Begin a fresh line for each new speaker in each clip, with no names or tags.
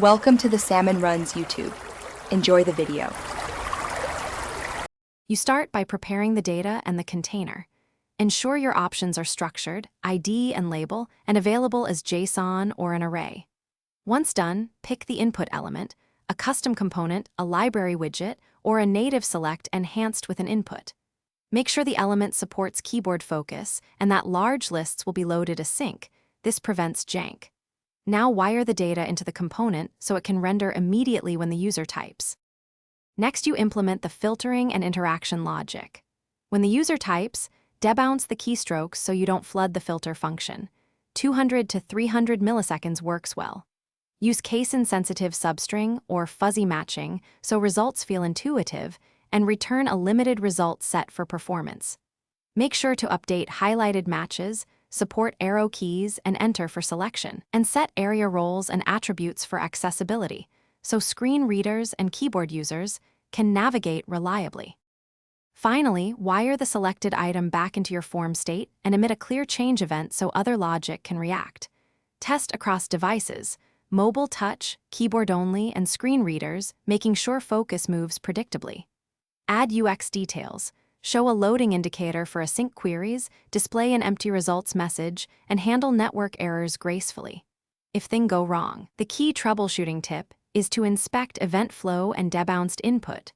Welcome to the Salmon Runs YouTube. Enjoy the video.
You start by preparing the data and the container. Ensure your options are structured, ID and label, and available as JSON or an array. Once done, pick the input element, a custom component, a library widget, or a native select enhanced with an input. Make sure the element supports keyboard focus and that large lists will be loaded async. This prevents jank. Now wire the data into the component so it can render immediately when the user types. Next, you implement the filtering and interaction logic. When the user types, debounce the keystrokes so you don't flood the filter function. 200 to 300 milliseconds works well. Use case-insensitive substring or fuzzy matching so results feel intuitive, and return a limited result set for performance. Make sure to update highlighted matches, support arrow keys, and enter for selection, and set area roles and attributes for accessibility, so screen readers and keyboard users can navigate reliably. Finally, wire the selected item back into your form state and emit a clear change event so other logic can react. Test across devices, mobile touch, keyboard only, and screen readers, making sure focus moves predictably. Add UX details. Show a loading indicator for async queries, display an empty results message, and handle network errors gracefully. If things go wrong, the key troubleshooting tip is to inspect event flow and debounced input.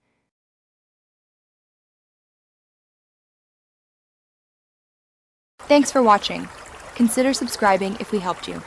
Thanks for watching. Consider subscribing if we helped you.